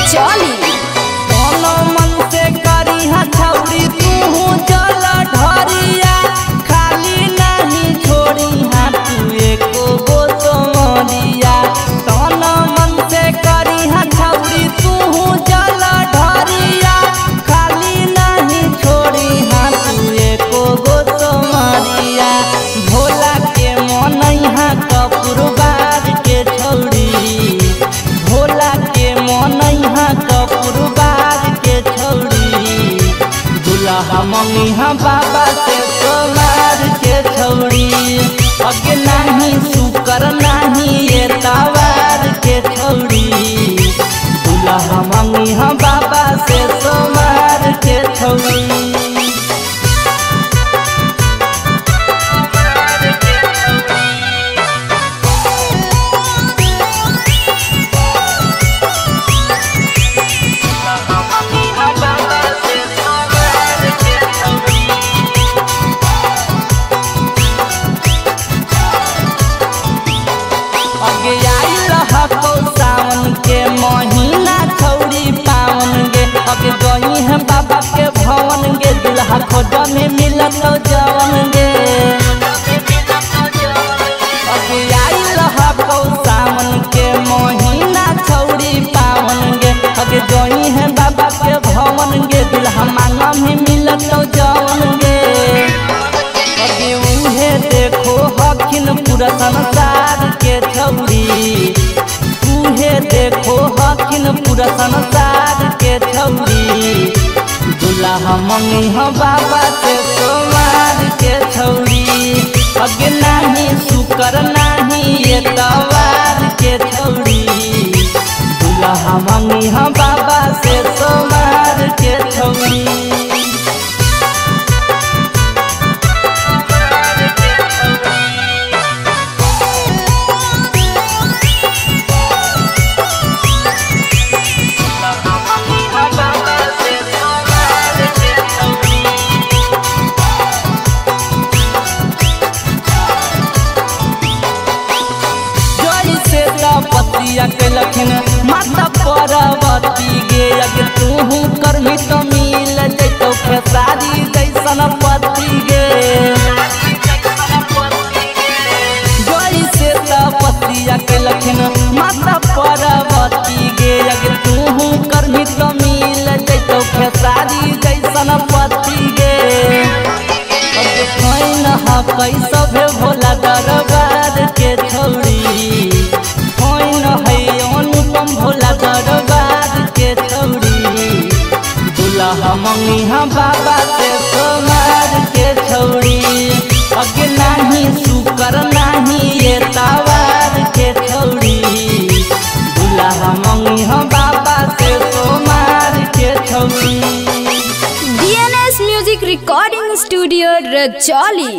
रजौली। कोनो मन से करी छौरी तू चल ढरिया, खाली नहीं छोड़ी तू एको गो सोमरिया। कोनो मन से करी छौरी तू चल ढरिया, खाली नहीं छोड़ी तू एको गो सोमरिया। भोला के मन यहाँ कपूरबार के छौरी, भोला के मन यहाँ कपूरबार के छौरी। दुल्हा मंगिहा बाबा से सोमार के छौरी, अगे नहीं शुकर नहीं ये तवार के छौरी। दुल्हा मंगिहा बाबा से सोमार के छौरी। अगे आइल हको सावन के महीना छौरी पावन गे, अगे गई है बाबा के भवन गे। दुल्हा खोजा में मिलत जवन गे, अगे आइल हको सावन के महीना छौरी पावन गे। अगे गई है बाबा के भवन गे, दुल्हा मांगा में मिलत जवन गे। अगे उहे देखो हखिन पूरा संसार के छौरी, उहे देखो हखिन पूरा संसार के छौरी। दुल्हा मंगिहा बाबा से सोमार के छौरी, अगे नहीं शुकर नहीं ये तवार के छौरी। दुल्हा मंगिहा बाबा से सोमार के छौरी। पतिया के लखन माता पार्वती गे, अगे तू करमी तो मिल जैतो खेसारी जैसन पति गे। जोई से पतिया के लखन माता पार्वती गे, अगे तू करमी तो मिल जैतो खेसारी जैसन पति गे। अगे खैन कैसा भे भोला दरबार के छौरी, अनुपम भोला दरबार के छौरी। दुल्हा मंगिहा बाबा से सोमार के छौरी, अगे नहीं शुकर नहीं ये तवार के छौरी। दुल्हा मंगिहा बाबा से सोमार के छौरी। DNS music recording studio Rajauli.